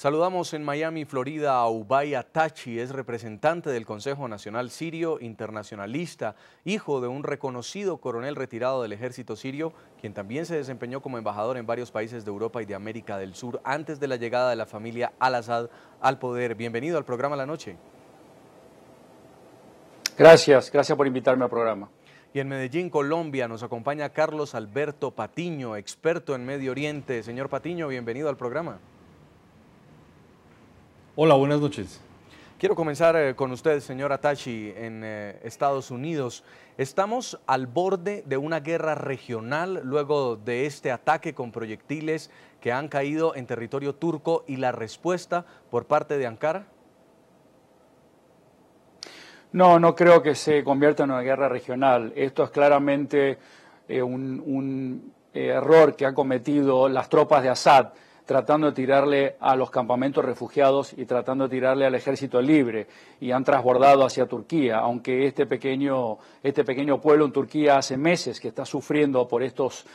Saludamos en Miami, Florida, a Ubay Atachi, es representante del Consejo Nacional Sirio, internacionalista, hijo de un reconocido coronel retirado del ejército sirio, quien también se desempeñó como embajador en varios países de Europa y de América del Sur antes de la llegada de la familia Al-Assad al poder. Bienvenido al programa La Noche. Gracias por invitarme al programa. Y en Medellín, Colombia, nos acompaña Carlos Alberto Patiño, experto en Medio Oriente. Señor Patiño, bienvenido al programa. Hola, buenas noches. Quiero comenzar con usted, señor Atachi, en Estados Unidos. Estamos al borde de una guerra regional luego de este ataque con proyectiles que han caído en territorio turco y la respuesta por parte de Ankara. No creo que se convierta en una guerra regional. Esto es claramente un error que han cometido las tropas de Assad, tratando de tirarle a los campamentos refugiados y tratando de tirarle al ejército libre, y han transbordado hacia Turquía, aunque este pequeño pueblo en Turquía hace meses que está sufriendo por estos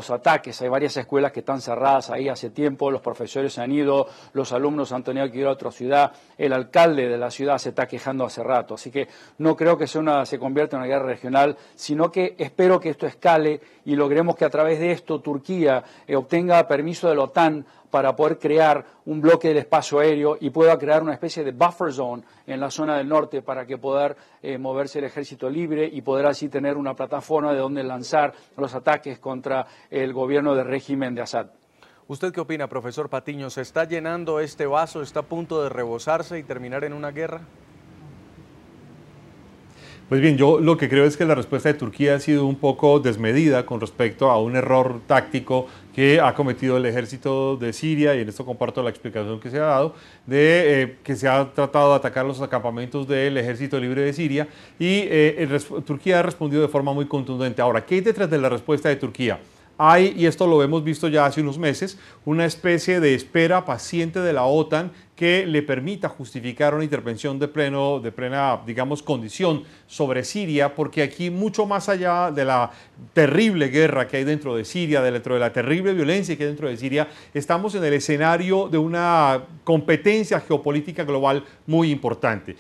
ataques. Hay varias escuelas que están cerradas ahí hace tiempo, los profesores se han ido, los alumnos han tenido que ir a otra ciudad, el alcalde de la ciudad se está quejando hace rato, así que no creo que se convierta en una guerra regional, sino que espero que esto escale y logremos que a través de esto Turquía obtenga permiso de la OTAN para poder crear un bloque del espacio aéreo y pueda crear una especie de buffer zone en la zona del norte para que pueda moverse el ejército libre y poder así tener una plataforma de donde lanzar los ataques contra el gobierno del régimen de Assad. ¿Usted qué opina, profesor Patiño? ¿Se está llenando este vaso, está a punto de rebosarse y terminar en una guerra? Pues bien, yo lo que creo es que la respuesta de Turquía ha sido un poco desmedida con respecto a un error táctico que ha cometido el ejército de Siria, y en esto comparto la explicación que se ha dado, de que se ha tratado de atacar los campamentos del ejército libre de Siria, y Turquía ha respondido de forma muy contundente. Ahora, ¿qué hay detrás de la respuesta de Turquía? Hay, y esto lo hemos visto ya hace unos meses, una especie de espera paciente de la OTAN que le permita justificar una intervención de plena, digamos, condición sobre Siria, porque aquí, mucho más allá de la terrible guerra que hay dentro de Siria, dentro de la terrible violencia que hay dentro de Siria, estamos en el escenario de una competencia geopolítica global muy importante.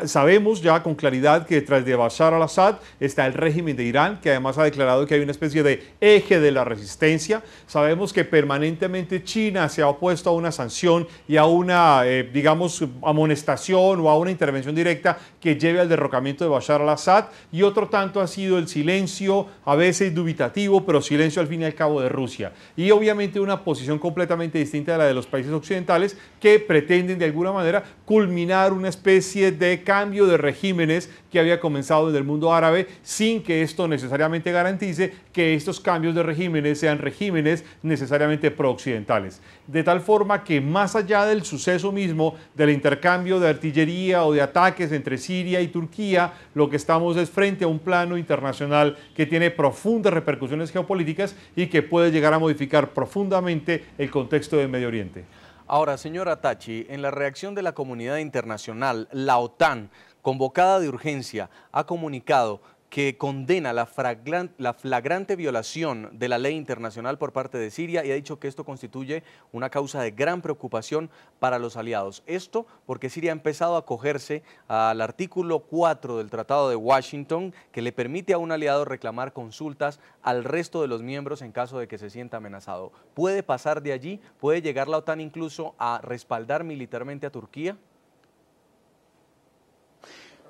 Sabemos ya con claridad que detrás de Bashar al-Assad está el régimen de Irán, que además ha declarado que hay una especie de eje de la resistencia. Sabemos que permanentemente China se ha opuesto a una sanción y a una digamos, amonestación o a una intervención directa que lleve al derrocamiento de Bashar al-Assad, y otro tanto ha sido el silencio, a veces dubitativo, pero silencio al fin y al cabo de Rusia. Y obviamente una posición completamente distinta de la de los países occidentales que pretenden de alguna manera culminar una especie de cambio de regímenes que había comenzado en el mundo árabe, sin que esto necesariamente garantice que estos cambios de regímenes sean regímenes necesariamente pro-occidentales. De tal forma que más allá del suceso mismo del intercambio de artillería o de ataques entre Siria y Turquía, lo que estamos es frente a un plano internacional que tiene profundas repercusiones geopolíticas y que puede llegar a modificar profundamente el contexto del Medio Oriente. Ahora, señor Atachi, en la reacción de la comunidad internacional, la OTAN, convocada de urgencia, ha comunicado que condena la flagrante violación de la ley internacional por parte de Siria, y ha dicho que esto constituye una causa de gran preocupación para los aliados. Esto porque Siria ha empezado a acogerse al artículo 4 del Tratado de Washington, que le permite a un aliado reclamar consultas al resto de los miembros en caso de que se sienta amenazado. ¿Puede pasar de allí? ¿Puede llegar la OTAN incluso a respaldar militarmente a Turquía?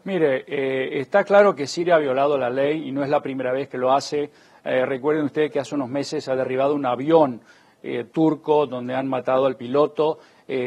Mire, está claro que Siria ha violado la ley y no es la primera vez que lo hace. Recuerden ustedes que hace unos meses ha derribado un avión turco donde han matado al piloto.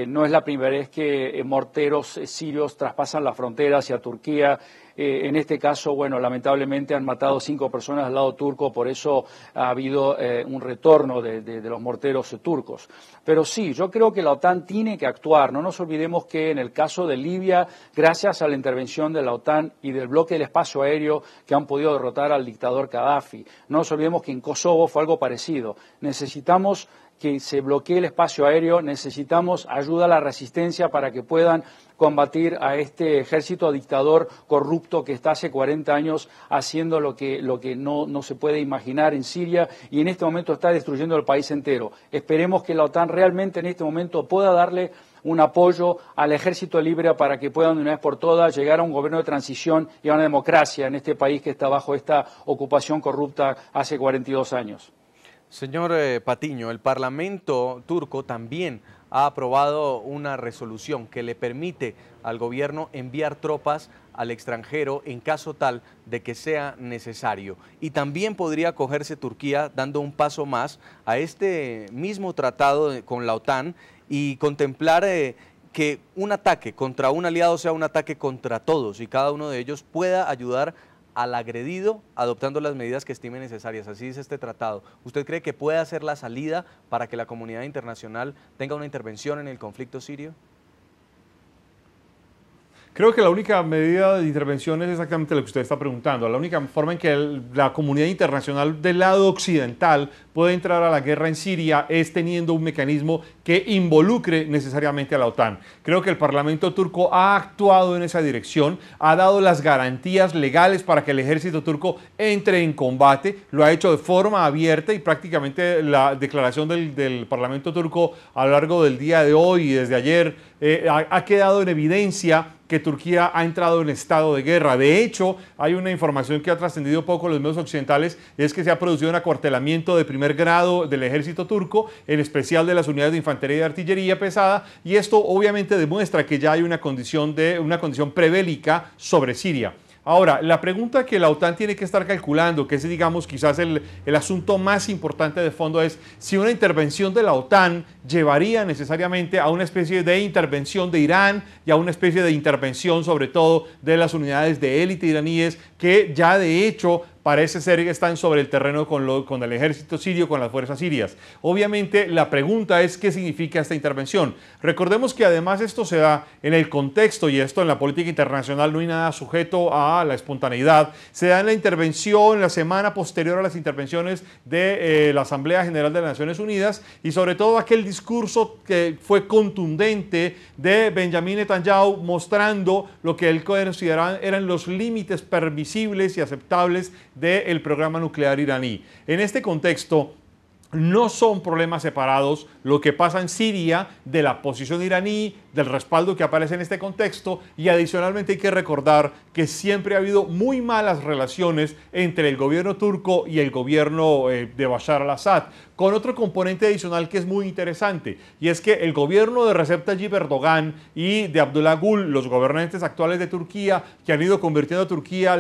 No es la primera vez que morteros sirios traspasan la frontera hacia Turquía. En este caso, bueno, lamentablemente han matado 5 personas al lado turco, por eso ha habido un retorno de los morteros turcos. Pero sí, yo creo que la OTAN tiene que actuar. No nos olvidemos que en el caso de Libia, gracias a la intervención de la OTAN y del bloque del espacio aéreo, que han podido derrotar al dictador Gaddafi. No nos olvidemos que en Kosovo fue algo parecido. Necesitamos que se bloquee el espacio aéreo, necesitamos ayuda a la resistencia para que puedan combatir a este ejército dictador corrupto que está hace 40 años haciendo lo que no se puede imaginar en Siria, y en este momento está destruyendo el país entero. Esperemos que la OTAN realmente en este momento pueda darle un apoyo al Ejército Libre para que puedan de una vez por todas llegar a un gobierno de transición y a una democracia en este país que está bajo esta ocupación corrupta hace 42 años. Señor Patiño, el Parlamento turco también ha aprobado una resolución que le permite al gobierno enviar tropas al extranjero en caso tal de que sea necesario. Y también podría acogerse Turquía dando un paso más a este mismo tratado con la OTAN y contemplar que un ataque contra un aliado sea un ataque contra todos y cada uno de ellos pueda ayudar al agredido adoptando las medidas que estime necesarias. Así dice este tratado. ¿Usted cree que puede ser la salida para que la comunidad internacional tenga una intervención en el conflicto sirio? Creo que la única medida de intervención es exactamente lo que usted está preguntando. La única forma en que la comunidad internacional del lado occidental puede entrar a la guerra en Siria es teniendo un mecanismo que involucre necesariamente a la OTAN. Creo que el Parlamento turco ha actuado en esa dirección, ha dado las garantías legales para que el ejército turco entre en combate, lo ha hecho de forma abierta y prácticamente la declaración del Parlamento turco a lo largo del día de hoy y desde ayer ha quedado en evidencia que Turquía ha entrado en estado de guerra. De hecho, hay una información que ha trascendido poco en los medios occidentales, es que se ha producido un acuartelamiento de primer grado del ejército turco, en especial de las unidades de infantería y de artillería pesada, y esto obviamente demuestra que ya hay una condición prebélica sobre Siria. Ahora, la pregunta que la OTAN tiene que estar calculando, que es, digamos, quizás el asunto más importante de fondo, es si una intervención de la OTAN llevaría necesariamente a una especie de intervención de Irán y a una especie de intervención, sobre todo, de las unidades de élite iraníes, que ya de hecho parece ser que están sobre el terreno con el ejército sirio, con las fuerzas sirias. Obviamente, la pregunta es ¿qué significa esta intervención? Recordemos que además esto se da en el contexto, y esto en la política internacional no hay nada sujeto a la espontaneidad, se da en la intervención, la semana posterior a las intervenciones de la Asamblea General de las Naciones Unidas, y sobre todo aquel discurso que fue contundente de Benjamin Netanyahu mostrando lo que él consideraba eran los límites permisibles y aceptables del programa nuclear iraní. En este contexto, no son problemas separados lo que pasa en Siria de la posición iraní, del respaldo que aparece en este contexto, y adicionalmente hay que recordar que siempre ha habido muy malas relaciones entre el gobierno turco y el gobierno de Bashar al-Assad, con otro componente adicional que es muy interesante, y es que el gobierno de Recep Tayyip Erdogan y de Abdullah Gül, los gobernantes actuales de Turquía, que han ido convirtiendo a Turquía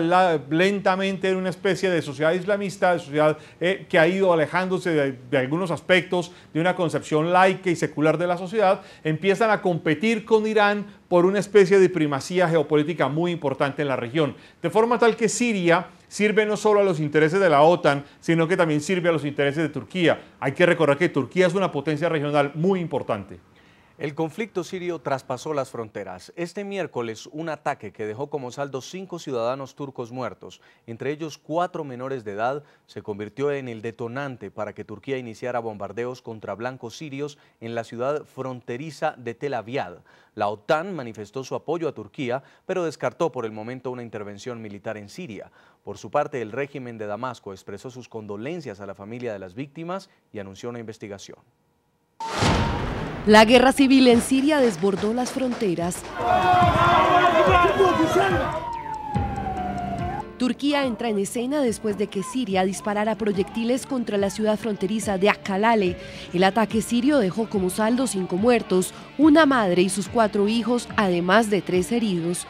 lentamente en una especie de sociedad islamista, de sociedad que ha ido alejándose de algunos aspectos de una concepción laica y secular de la sociedad, empiezan a competir con Irán por una especie de primacía geopolítica muy importante en la región, de forma tal que Siria sirve no solo a los intereses de la OTAN, sino que también sirve a los intereses de Turquía. Hay que recordar que Turquía es una potencia regional muy importante. El conflicto sirio traspasó las fronteras. Este miércoles, un ataque que dejó como saldo 5 ciudadanos turcos muertos, entre ellos 4 menores de edad, se convirtió en el detonante para que Turquía iniciara bombardeos contra blancos sirios en la ciudad fronteriza de Tel Aviv. La OTAN manifestó su apoyo a Turquía, pero descartó por el momento una intervención militar en Siria. Por su parte, el régimen de Damasco expresó sus condolencias a la familia de las víctimas y anunció una investigación. La guerra civil en Siria desbordó las fronteras. Turquía entra en escena después de que Siria disparara proyectiles contra la ciudad fronteriza de Akkalale. El ataque sirio dejó como saldo 5 muertos, una madre y sus 4 hijos, además de 3 heridos.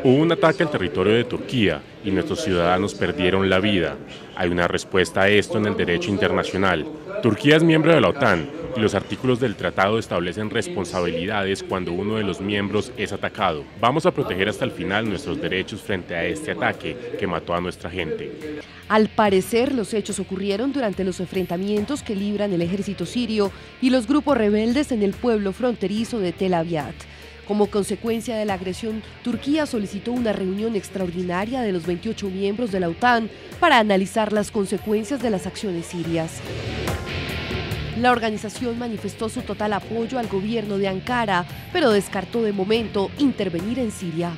Hubo un ataque al territorio de Turquía y nuestros ciudadanos perdieron la vida. Hay una respuesta a esto en el derecho internacional. Turquía es miembro de la OTAN y los artículos del tratado establecen responsabilidades cuando uno de los miembros es atacado. Vamos a proteger hasta el final nuestros derechos frente a este ataque que mató a nuestra gente. Al parecer, los hechos ocurrieron durante los enfrentamientos que libran el ejército sirio y los grupos rebeldes en el pueblo fronterizo de Tel Aviv. Como consecuencia de la agresión, Turquía solicitó una reunión extraordinaria de los 28 miembros de la OTAN para analizar las consecuencias de las acciones sirias. La organización manifestó su total apoyo al gobierno de Ankara, pero descartó de momento intervenir en Siria.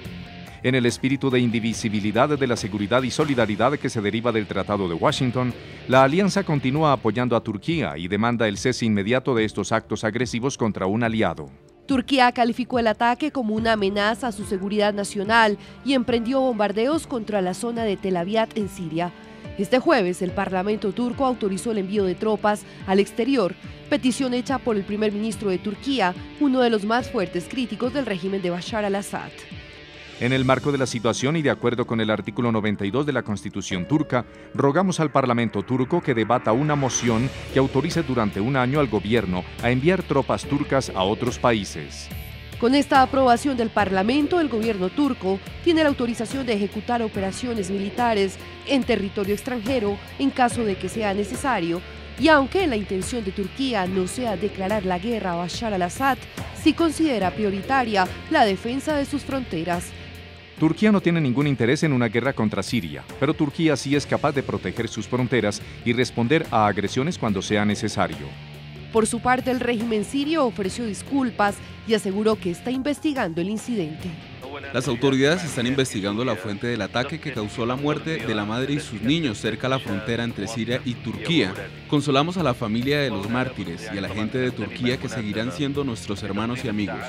En el espíritu de indivisibilidad de la seguridad y solidaridad que se deriva del Tratado de Washington, la alianza continúa apoyando a Turquía y demanda el cese inmediato de estos actos agresivos contra un aliado. Turquía calificó el ataque como una amenaza a su seguridad nacional y emprendió bombardeos contra la zona de Tel Abyad en Siria. Este jueves, el Parlamento turco autorizó el envío de tropas al exterior, petición hecha por el primer ministro de Turquía, uno de los más fuertes críticos del régimen de Bashar al-Assad. En el marco de la situación y de acuerdo con el artículo 92 de la Constitución turca, rogamos al Parlamento turco que debata una moción que autorice durante un año al gobierno a enviar tropas turcas a otros países. Con esta aprobación del Parlamento, el gobierno turco tiene la autorización de ejecutar operaciones militares en territorio extranjero en caso de que sea necesario, y aunque la intención de Turquía no sea declarar la guerra a Bashar al-Assad, sí considera prioritaria la defensa de sus fronteras. Turquía no tiene ningún interés en una guerra contra Siria, pero Turquía sí es capaz de proteger sus fronteras y responder a agresiones cuando sea necesario. Por su parte, el régimen sirio ofreció disculpas y aseguró que está investigando el incidente. Las autoridades están investigando la fuente del ataque que causó la muerte de la madre y sus niños cerca de la frontera entre Siria y Turquía. Consolamos a la familia de los mártires y a la gente de Turquía que seguirán siendo nuestros hermanos y amigos.